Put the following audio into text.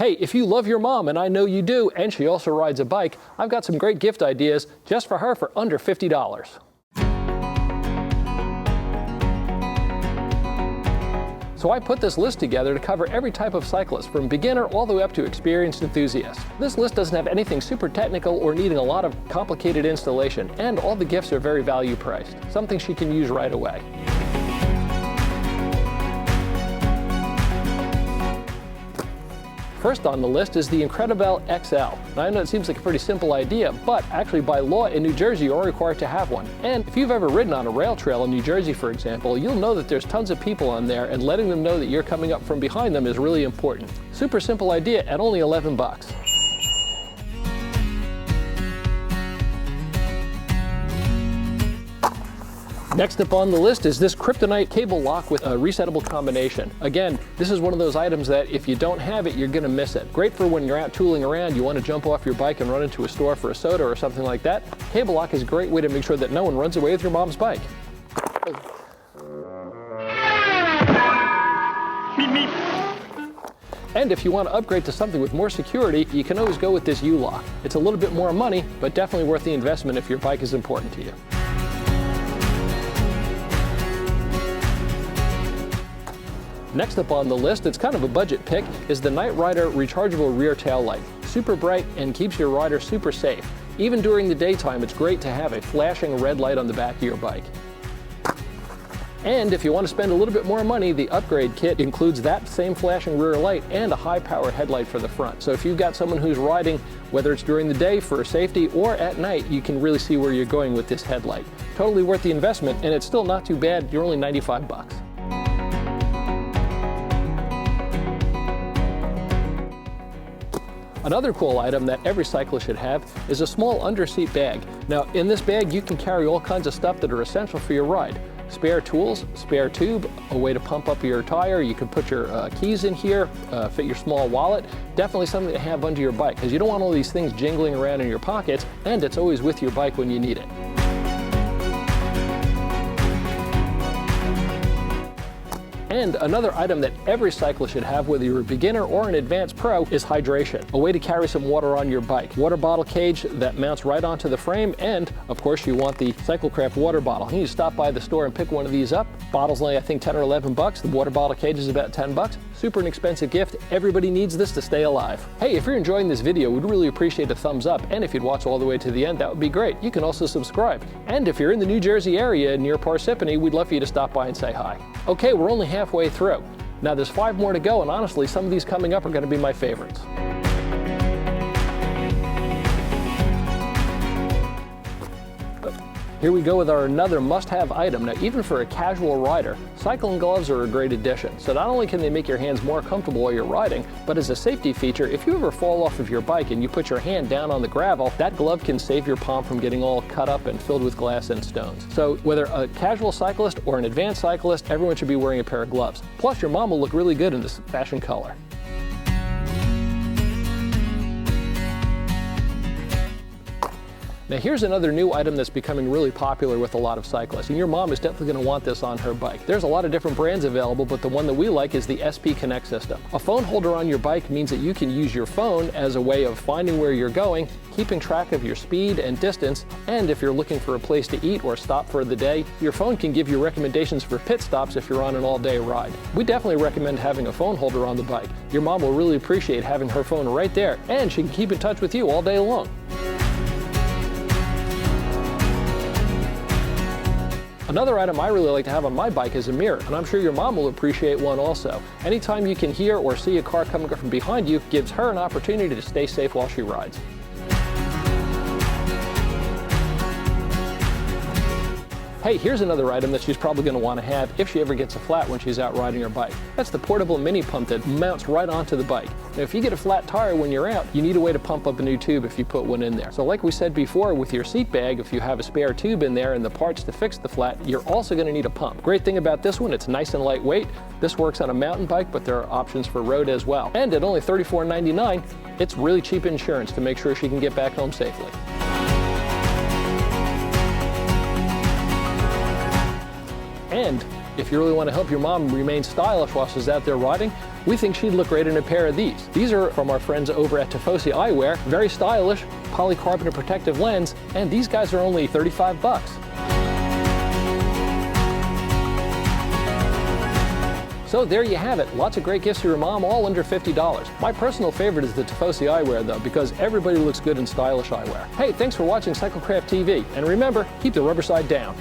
Hey, if you love your mom, and I know you do, and she also rides a bike, I've got some great gift ideas just for her for under $50. So I put this list together to cover every type of cyclist, from beginner all the way up to experienced enthusiast. This list doesn't have anything super technical or needing a lot of complicated installation, and all the gifts are very value priced, something she can use right away. First on the list is the Incredibel XL. Now I know it seems like a pretty simple idea, but actually by law in New Jersey you are required to have one. And if you've ever ridden on a rail trail in New Jersey, for example, you'll know that there's tons of people on there, and letting them know that you're coming up from behind them is really important. Super simple idea at only 11 bucks. Next up on the list is this kryptonite cable lock with a resettable combination. Again, this is one of those items that if you don't have it, you're going to miss it. Great for when you're out tooling around, you want to jump off your bike and run into a store for a soda or something like that. Cable lock is a great way to make sure that no one runs away with your mom's bike. And if you want to upgrade to something with more security, you can always go with this U-lock. It's a little bit more money, but definitely worth the investment if your bike is important to you. Next up on the list, it's kind of a budget pick, is the Night Rider rechargeable rear tail light. Super bright and keeps your rider super safe. Even during the daytime, it's great to have a flashing red light on the back of your bike. And if you want to spend a little bit more money, the upgrade kit includes that same flashing rear light and a high-power headlight for the front. So if you've got someone who's riding, whether it's during the day for safety or at night, you can really see where you're going with this headlight. Totally worth the investment, and it's still not too bad. You're only 95 bucks. Another cool item that every cyclist should have is a small underseat bag. Now, in this bag, you can carry all kinds of stuff that are essential for your ride. Spare tools, spare tube, a way to pump up your tire. You can put your keys in here, fit your small wallet. Definitely something to have under your bike, because you don't want all these things jingling around in your pockets, and it's always with your bike when you need it. And another item that every cyclist should have, whether you're a beginner or an advanced pro, is hydration. A way to carry some water on your bike. Water bottle cage that mounts right onto the frame, and of course you want the Cyclecraft water bottle. You stop by the store and pick one of these up. Bottle's only I think 10 or 11 bucks. The water bottle cage is about 10 bucks. Super inexpensive gift. Everybody needs this to stay alive. Hey, if you're enjoying this video, we'd really appreciate a thumbs up, and if you'd watch all the way to the end, that would be great. You can also subscribe. And if you're in the New Jersey area near Parsippany, we'd love for you to stop by and say hi. Okay, we're only halfway through. Now there's 5 more to go, and honestly, some of these coming up are going to be my favorites. Here we go with our another must-have item. Now, even for a casual rider, cycling gloves are a great addition. So not only can they make your hands more comfortable while you're riding, but as a safety feature, if you ever fall off of your bike and you put your hand down on the gravel, that glove can save your palm from getting all cut up and filled with glass and stones. So whether a casual cyclist or an advanced cyclist, everyone should be wearing a pair of gloves. Plus, your mom will look really good in this fashion color. Now here's another new item that's becoming really popular with a lot of cyclists, and your mom is definitely going to want this on her bike. There's a lot of different brands available, but the one that we like is the SP Connect system. A phone holder on your bike means that you can use your phone as a way of finding where you're going, keeping track of your speed and distance, and if you're looking for a place to eat or stop for the day, your phone can give you recommendations for pit stops if you're on an all-day ride. We definitely recommend having a phone holder on the bike. Your mom will really appreciate having her phone right there, and she can keep in touch with you all day long. Another item I really like to have on my bike is a mirror, and I'm sure your mom will appreciate one also. Anytime you can hear or see a car coming from behind you, gives her an opportunity to stay safe while she rides. Hey, here's another item that she's probably going to want to have if she ever gets a flat when she's out riding her bike. That's the portable mini pump that mounts right onto the bike. Now, if you get a flat tire when you're out, you need a way to pump up a new tube if you put one in there. So like we said before, with your seat bag, if you have a spare tube in there and the parts to fix the flat, you're also going to need a pump. Great thing about this one, it's nice and lightweight. This works on a mountain bike, but there are options for road as well. And at only $34.99, it's really cheap insurance to make sure she can get back home safely. And if you really want to help your mom remain stylish while she's out there riding, we think she'd look great in a pair of these. These are from our friends over at Tifosi Eyewear. Very stylish, polycarbonate protective lens, and these guys are only 35 bucks. So there you have it. Lots of great gifts for your mom, all under $50. My personal favorite is the Tifosi Eyewear, though, because everybody looks good in stylish eyewear. Hey, thanks for watching Cyclecraft TV. And remember, keep the rubber side down.